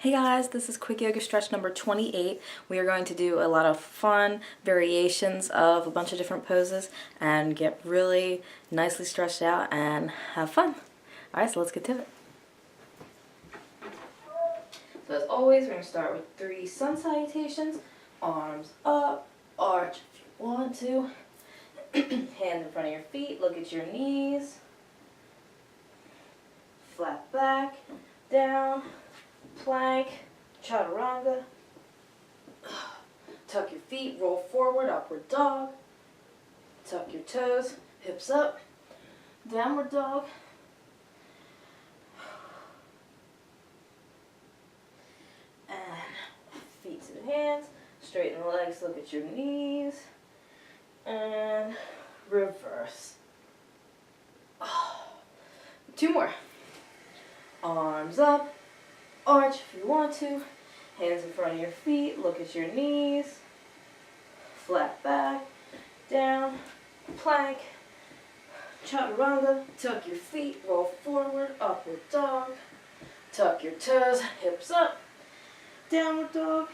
Hey guys, this is quick yoga stretch number 28. We are going to do a lot of fun variations of a bunch of different poses and get really nicely stretched out and have fun. Alright, so let's get to it. So as always, we're going to start with 3 sun salutations. Arms up, arch if you want to. Hands in front of your feet, look at your knees. Flat back, down. Plank, chaturanga, tuck your feet, roll forward, upward dog, tuck your toes, hips up, downward dog, and feet to the hands, straighten the legs, look at your knees, and reverse. 2 more. Arms up. Arch if you want to, hands in front of your feet, look at your knees, flat back, down, plank, chaturanga, tuck your feet, roll forward, upward dog, tuck your toes, hips up, downward dog,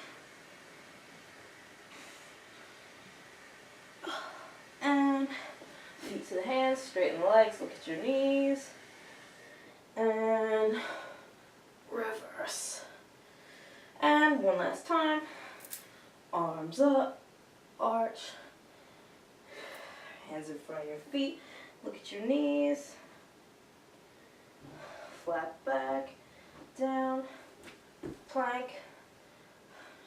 and feet to the hands, straighten the legs, look at your knees, and reverse. And one last time. Arms up, arch, hands in front of your feet, look at your knees, flat back, down, plank,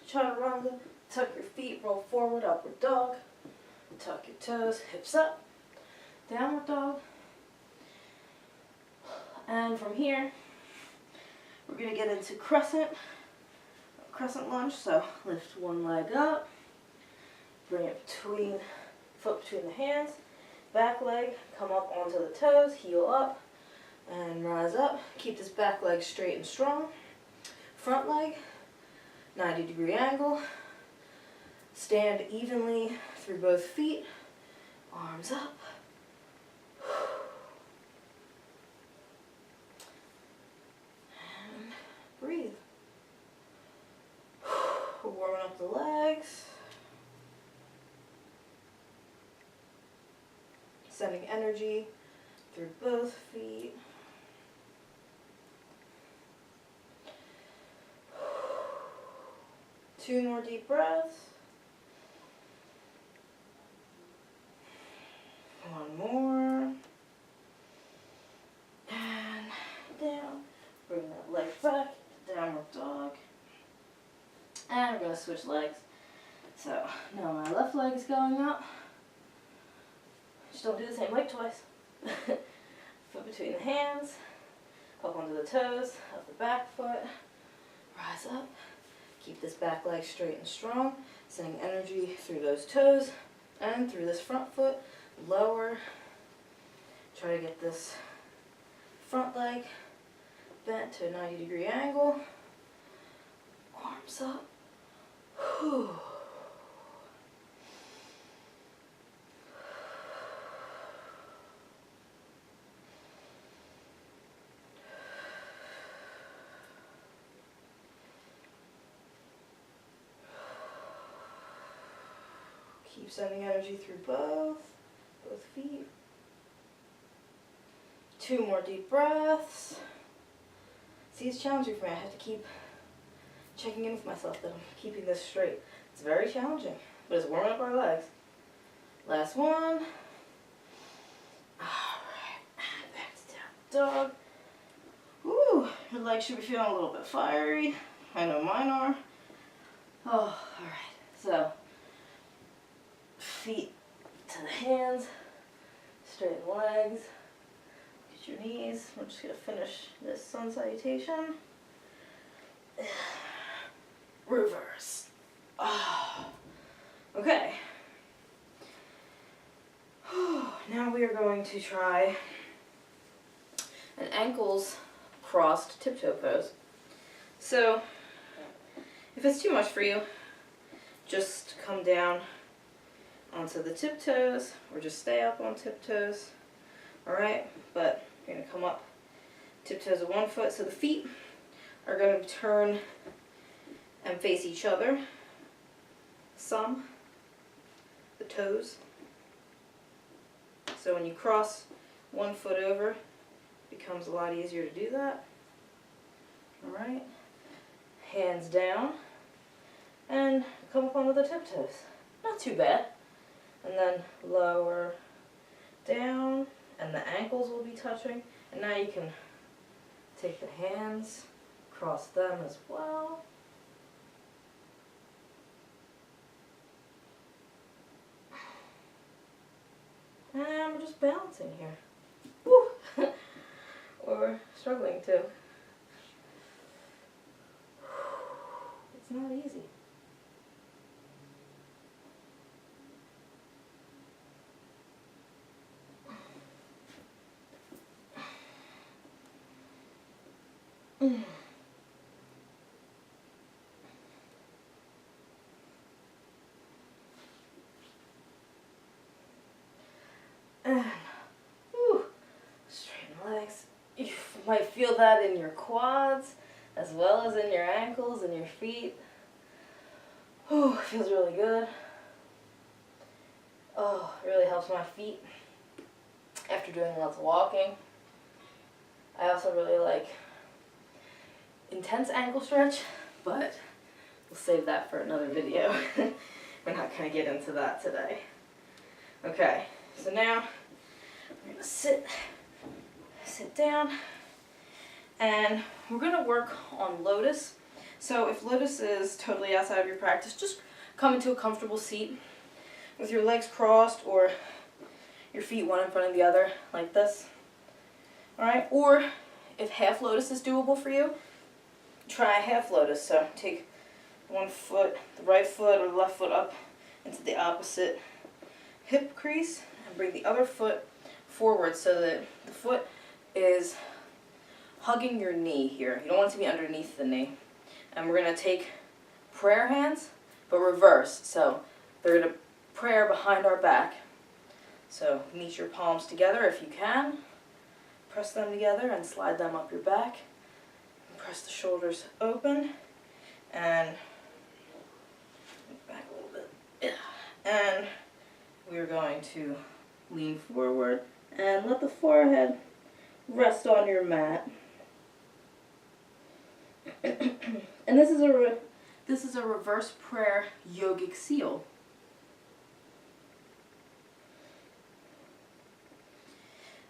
chaturanga, tuck your feet, roll forward, upward dog, tuck your toes, hips up, downward dog, and from here we're going to get into crescent lunge. So lift one leg up, bring it foot between the hands, back leg, come up onto the toes, heel up, and rise up. Keep this back leg straight and strong. Front leg, 90-degree angle. Stand evenly through both feet, arms up. Breathe. We're warming up the legs. Sending energy through both feet. Two more deep breaths. One more. And down. Bring that leg back. Downward dog. And we're going to switch legs. So now my left leg is going up. Just don't do the same leg twice. Foot between the hands, up onto the toes, up the back foot, rise up. Keep this back leg straight and strong, sending energy through those toes and through this front foot. Lower. Try to get this front leg bent to a 90-degree angle. Arms up. Whew. Keep sending energy through both feet. 2 more deep breaths. See, it's challenging for me. I have to keep checking in with myself that I'm keeping this straight. It's very challenging, but it's warming up our legs. Last one. Alright, back to down dog. Woo, your legs should be feeling a little bit fiery. I know mine are. Oh, alright. So, feet to the hands, straighten legs. Your knees. We're just going to finish this sun salutation. Reverse. Okay. Now we are going to try an ankles crossed tiptoe pose. So, if it's too much for you, just come down onto the tiptoes or just stay up on tiptoes. Alright, but you're going to come up tiptoes of one foot, so the feet are going to turn and face each other. Some, the toes. So when you cross one foot over, it becomes a lot easier to do that. Alright, hands down, and come up onto the tiptoes. Not too bad. And then lower down, and the ankles will be touching. And now you can take the hands, cross them as well. And we're just balancing here. Woo! Or struggling to. It's not easy. And straighten legs. You might feel that in your quads as well as in your ankles and your feet. Oh, it feels really good. Oh, it really helps my feet after doing lots of walking. I also really like intense ankle stretch, but we'll save that for another video. We're not going to get into that today. Okay, so now we're going to sit down, and we're going to work on lotus. So if lotus is totally outside of your practice, just come into a comfortable seat with your legs crossed or your feet one in front of the other like this. Alright, or if half lotus is doable for you, try half lotus. So take one foot, the right foot or the left foot up into the opposite hip crease and bring the other foot forward so that the foot is hugging your knee here. You don't want it to be underneath the knee. And we're going to take prayer hands, but reverse. So they're going to prayer behind our back. So meet your palms together if you can. Press them together and slide them up your back. Press the shoulders open and back a little bit. And we're going to lean forward and let the forehead rest on your mat. And this is a reverse prayer yogic seal.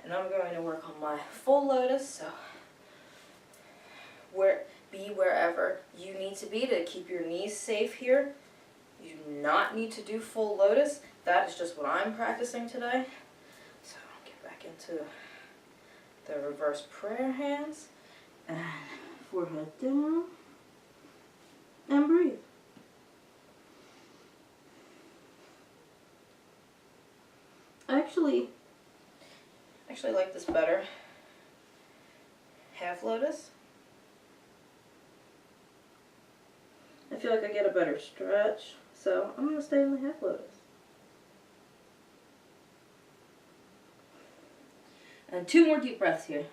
And I'm going to work on my full lotus, so be wherever you need to be to keep your knees safe here. You do not need to do full lotus. That is just what I'm practicing today. So get back into the reverse prayer hands and forehead down and breathe. I actually like this better. Half lotus. I feel like I get a better stretch, so I'm going to stay in the half lotus. And 2 more deep breaths here.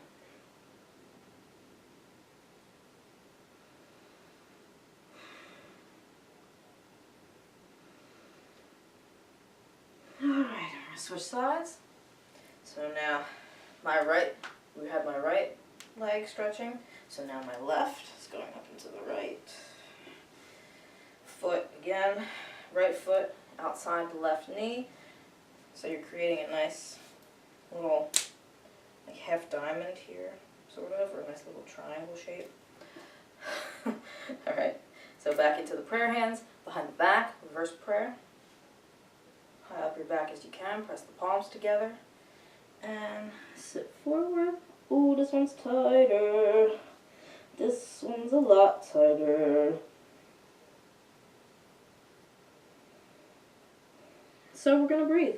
Alright, I'm going to switch sides. So now we have my right leg stretching. So now my left is going up into the right. Foot again, right foot outside the left knee. So you're creating a nice little like half diamond here, sort of, or a nice little triangle shape. Alright, so back into the prayer hands, behind the back, reverse prayer. High up your back as you can, press the palms together. And sit forward. Oh, this one's tighter. This one's a lot tighter. So we're going to breathe.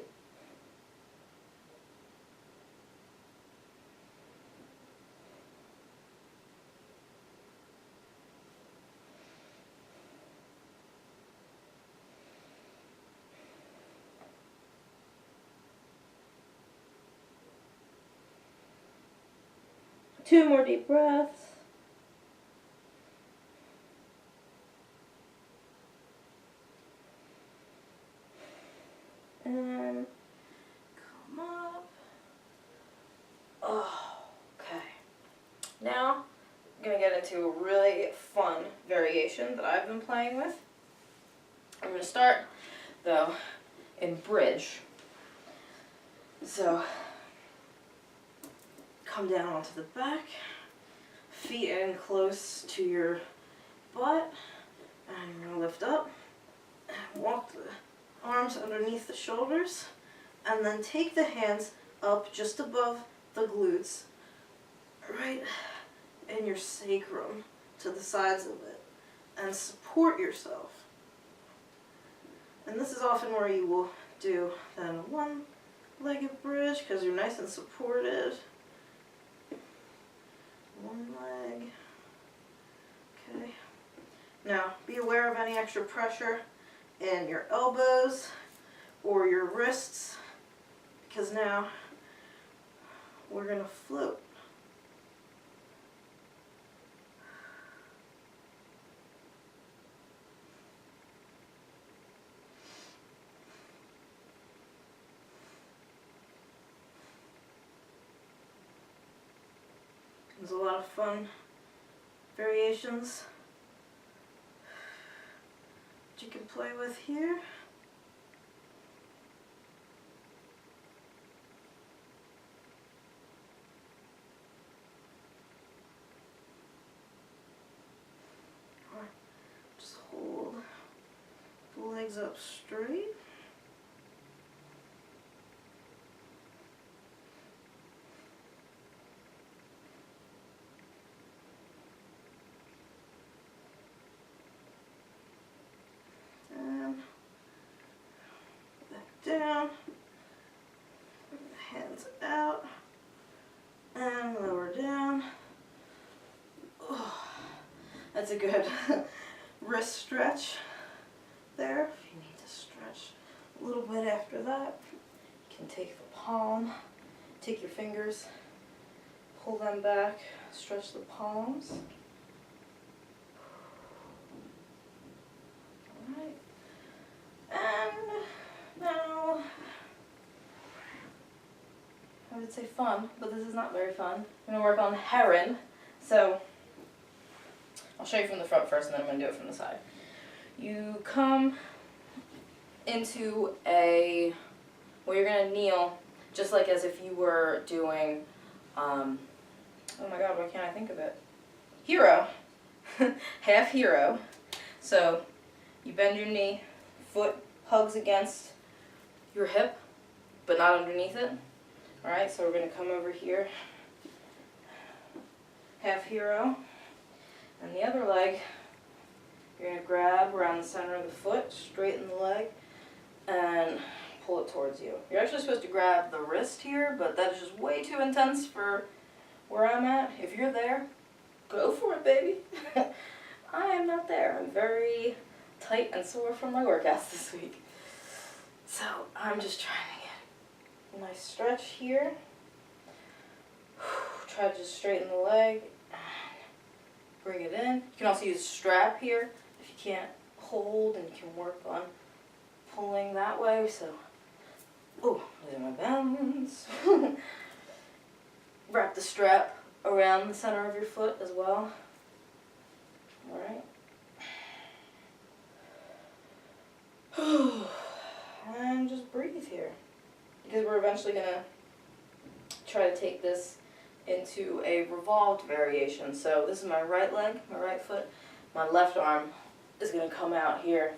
Two more deep breaths. into a really fun variation that I've been playing with. I'm going to start, though, in bridge. So, come down onto the back, feet in close to your butt, and you're going to lift up, and walk the arms underneath the shoulders, and then take the hands up just above the glutes, right in your sacrum to the sides of it, and support yourself. And this is often where you will do then a one-legged bridge because you're nice and supported. One leg. Okay. Now, be aware of any extra pressure in your elbows or your wrists, because now we're going to float. There's a lot of fun variations that you can play with here. Just hold the legs up straight. Down, hands out, and lower down. Oh, that's a good wrist stretch there. If you need to stretch a little bit after that, you can take the palm, take your fingers, pull them back, stretch the palms. Alright. And now, I would say fun, but this is not very fun. I'm going to work on heron. So, I'll show you from the front first and then I'm going to do it from the side. You come into where you're going to kneel, just like as if you were doing, oh my god, why can't I think of it? Hero. Half hero. So, you bend your knee, foot hugs against your hip, but not underneath it. Alright, so we're going to come over here, half hero, and the other leg, you're going to grab around the center of the foot, straighten the leg, and pull it towards you. You're actually supposed to grab the wrist here, but that is just way too intense for where I'm at. If you're there, go for it, baby. I am not there. I'm very tight and sore from my workouts this week. So I'm just trying to get a nice stretch here. Try to just straighten the leg and bring it in. You can also use a strap here if you can't hold, and you can work on pulling that way. So, oh, losing my balance. Wrap the strap around the center of your foot as well. Alright. And just breathe here, because we're eventually going to try to take this into a revolved variation. So this is my right leg, my right foot. My left arm is going to come out here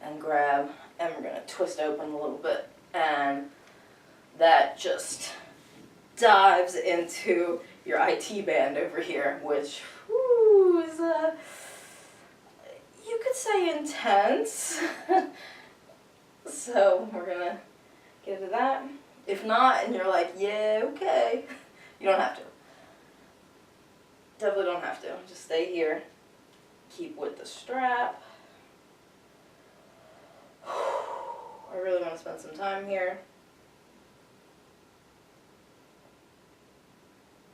and grab, and we're going to twist open a little bit, and that just dives into your IT band over here, which is you could say intense. So we're going to get into that. If not, and you're like, yeah, okay, you don't have to. Definitely don't have to. Just stay here. Keep with the strap. I really want to spend some time here,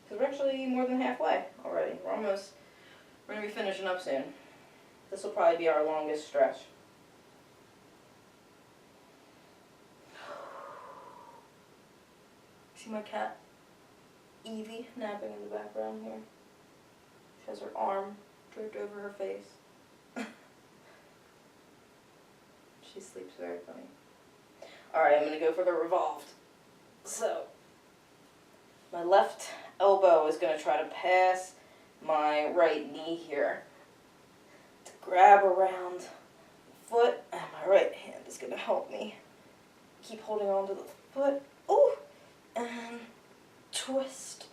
because we're actually more than halfway already. We're going to be finishing up soon. This will probably be our longest stretch. See my cat, Evie, napping in the background here? She has her arm draped over her face. She sleeps very funny. Alright, I'm going to go for the revolved. So, my left elbow is going to try to pass my right knee here to grab around the foot, and my right hand is going to help me keep holding on to the foot. Ooh! And twist.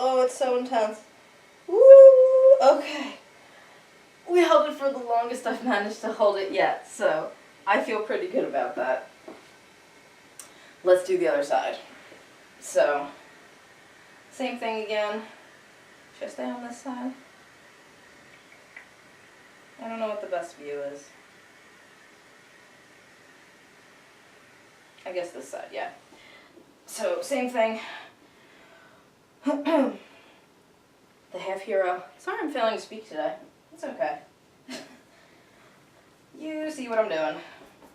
Oh, it's so intense. Woo! Okay. We held it for the longest I've managed to hold it yet, so I feel pretty good about that. Let's do the other side. So, same thing again. Should I stay on this side? I don't know what the best view is. I guess this side, yeah. So, same thing. The half hero. Sorry I'm failing to speak today. It's okay. You see what I'm doing.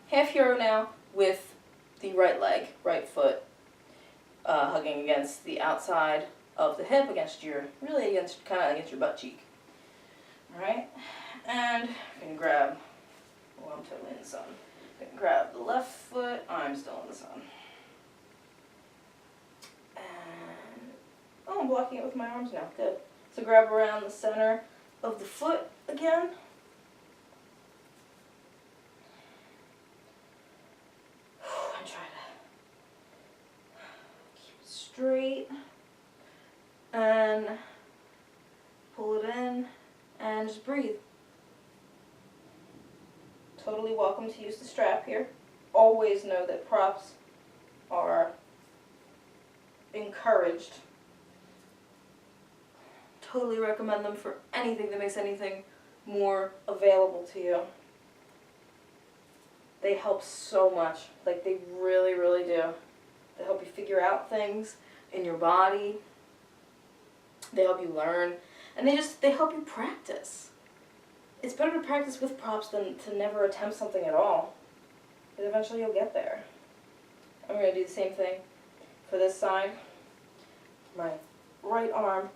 Half hero now with the right leg, right foot, hugging against the outside of the hip, against your, really against, kind of against your butt cheek. Alright? And I'm going to grab, oh, I'm totally in the sun. I'm going to grab the left foot, I'm still in the sun. And, oh, I'm blocking it with my arms now, good. So grab around the center of the foot again. And try to keep it straight. And pull it in and just breathe. Totally welcome to use the strap here. Always know that props are encouraged. Totally recommend them for anything that makes anything more available to you. They help so much. Like, they really, really do. They help you figure out things in your body. They help you learn. And they help you practice. It's better to practice with props than to never attempt something at all. But eventually you'll get there. I'm going to do the same thing for this side. My right arm.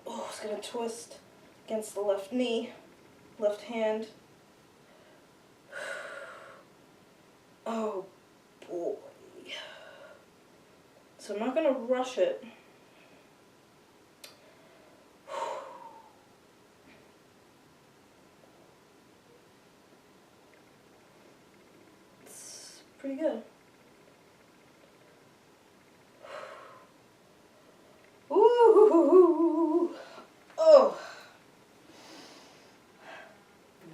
Oh, it's going to twist against the left knee, left hand. Oh boy. So I'm not going to rush it. It's pretty good. Ooh. Oh.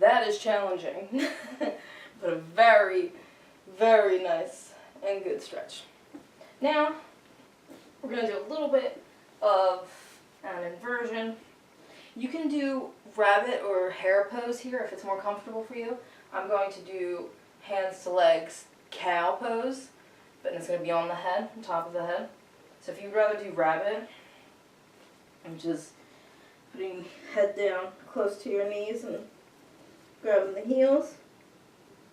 That is challenging, but a very, very nice and good stretch. Now, we're going to do a little bit of an inversion. You can do rabbit or hare pose here if it's more comfortable for you. I'm going to do hands to legs cow pose, but it's going to be on the head, on top of the head. So if you'd rather do rabbit, I'm just putting head down close to your knees and grabbing the heels.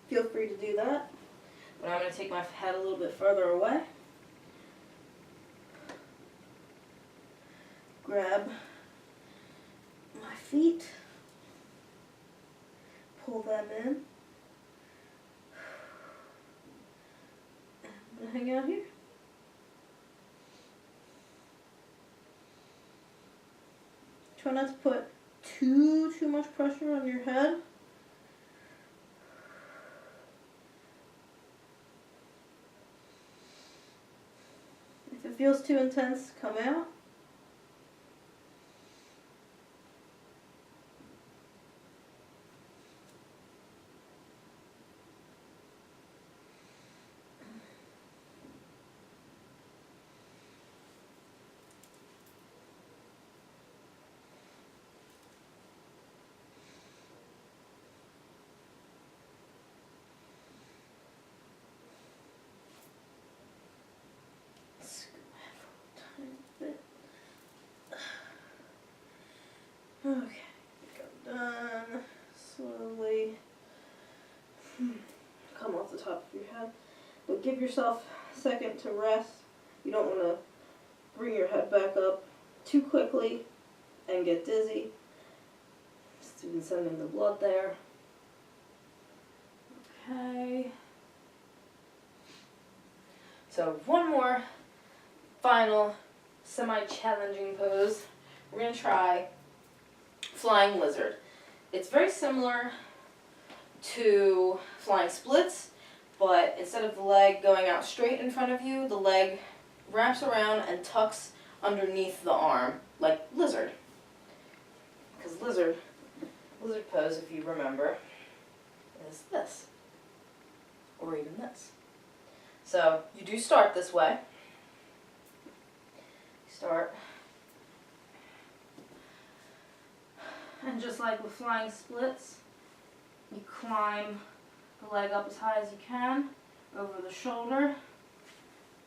Feel free to do that. But I'm going to take my head a little bit further away. Grab my feet. Pull them in. I'm going to hang out here. Try not to put too much pressure on your head. If it feels too intense, come out. Tiny bit. come off the top of your head. But give yourself a second to rest. You don't want to bring your head back up too quickly and get dizzy. Just even sending the blood there. Okay. So one more final semi-challenging pose. We're going to try flying lizard. It's very similar to flying splits, but instead of the leg going out straight in front of you, the leg wraps around and tucks underneath the arm, like lizard. Because lizard pose, if you remember, is this, or even this. So you do start this way. Start. And just like with flying splits, you climb the leg up as high as you can, over the shoulder,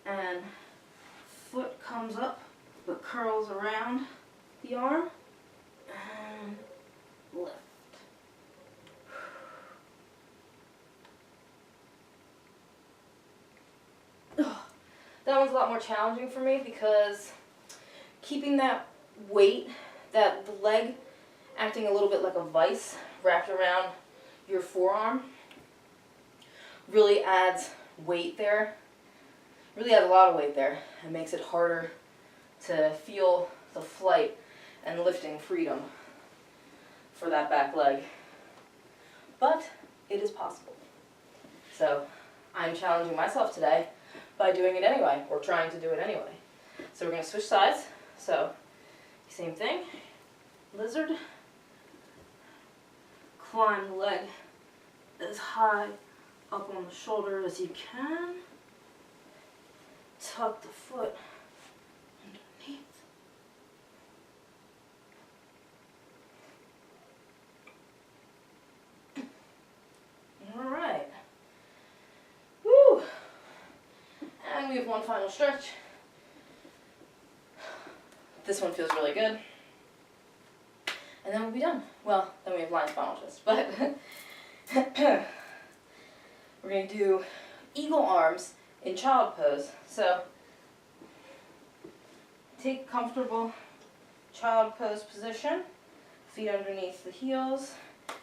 and foot comes up but curls around the arm, and lift. That one's a lot more challenging for me because keeping that weight, that the leg acting a little bit like a vice wrapped around your forearm, really adds weight there. Really adds a lot of weight there. It makes it harder to feel the flight and lifting freedom for that back leg. But it is possible. So I'm challenging myself today by doing it anyway, or trying to do it anyway. So we're going to switch sides. So same thing, lizard, climb the leg as high up on the shoulder as you can, tuck the foot underneath. All right. Woo! And we have one final stretch. This one feels really good. And then we'll be done. Well, then we have line spinal twist, but we're going to do eagle arms in child pose. So take comfortable child pose position, feet underneath the heels,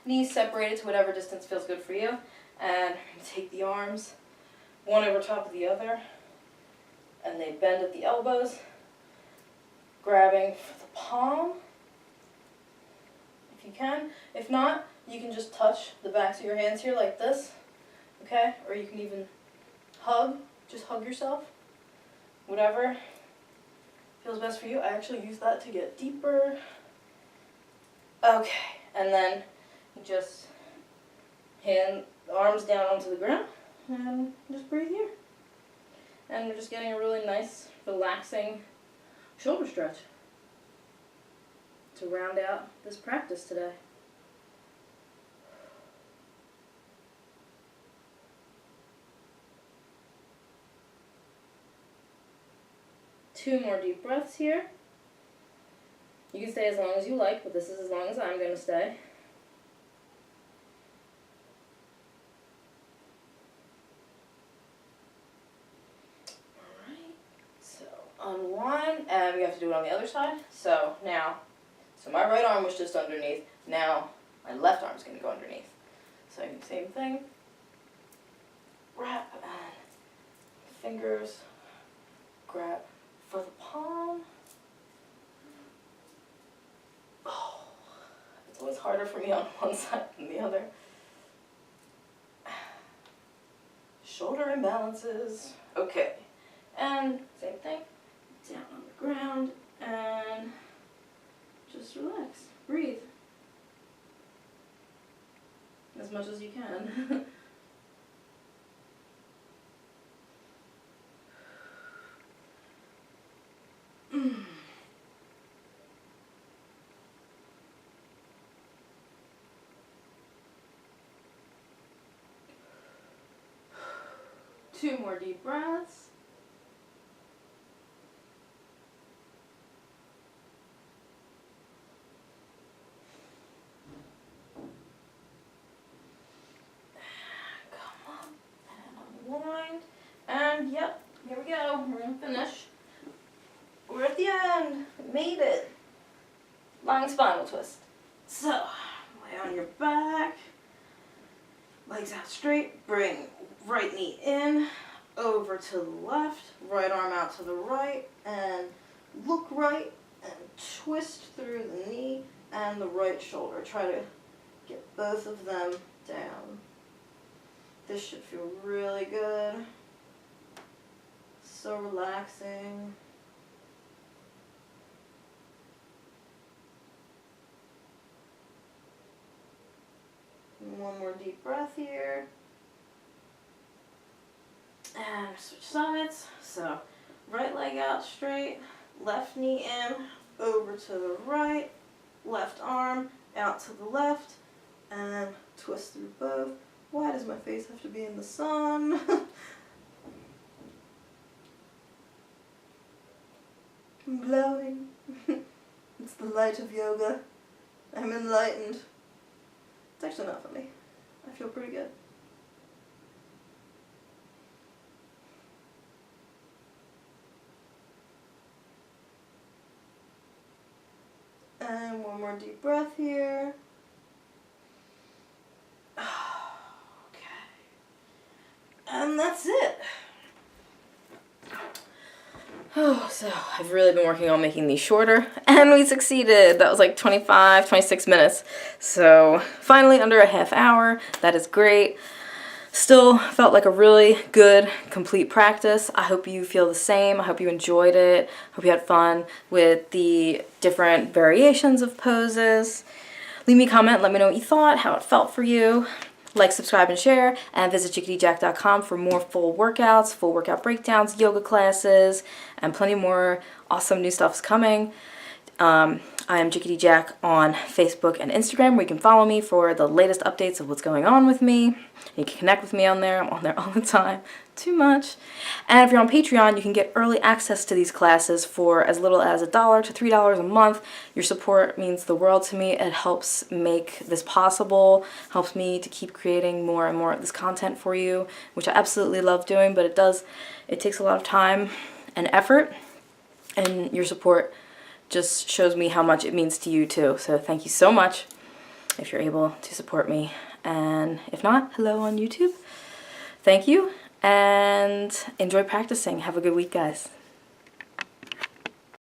knees separated to whatever distance feels good for you, and take the arms one over top of the other, and they bend at the elbows, grabbing for the palm if you can. If not, you can just touch the backs of your hands here like this, okay? Or you can even hug, just hug yourself, whatever feels best for you. I actually use that to get deeper. Okay, and then you just hand the arms down onto the ground and just breathe here. And we're just getting a really nice, relaxing shoulder stretch to round out this practice today. Two more deep breaths here. You can stay as long as you like, but this is as long as I'm going to stay. Unwind, and we have to do it on the other side. So now, my right arm was just underneath. Now my left arm is going to go underneath. So I do the same thing. Wrap and fingers grab for the palm. Oh, it's always harder for me on one side than the other. Shoulder imbalances. Okay, and same thing. Down on the ground and just relax. Breathe as much as you can. Two more deep breaths. go. We're gonna finish. We're at the end. We made it. Lying spinal twist. So, lay on your back. Legs out straight. Bring right knee in, over to the left. Right arm out to the right. And look right and twist through the knee and the right shoulder. Try to get both of them down. This should feel really good. So relaxing. And one more deep breath here. And switch sides. So right leg out straight, left knee in, over to the right, left arm out to the left, and twist through both. Why does my face have to be in the sun? I'm glowing. It's the light of yoga. I'm enlightened. It's actually not funny. I feel pretty good. And one more deep breath here. And that's it. Oh, so I've really been working on making these shorter, and we succeeded. That was like 25, 26 minutes. So finally under a half hour. That is great. Still felt like a really good, complete practice. I hope you feel the same. I hope you enjoyed it. Hope you had fun with the different variations of poses. Leave me a comment, let me know what you thought, how it felt for you. Like, subscribe, and share, and visit jickityjack.com for more full workouts, full workout breakdowns, yoga classes, and plenty more awesome new stuff's coming. I am Jickety Jack on Facebook and Instagram, where you can follow me for the latest updates of what's going on with me. You can connect with me on there. I'm on there all the time. Too much. And if you're on Patreon, you can get early access to these classes for as little as $1 to $3 a month. Your support means the world to me. It helps make this possible, helps me to keep creating more and more of this content for you, which I absolutely love doing, but it takes a lot of time and effort, and your support just shows me how much it means to you too. So thank you so much if you're able to support me. And if not, hello on YouTube. Thank you, and enjoy practicing. Have a good week, guys.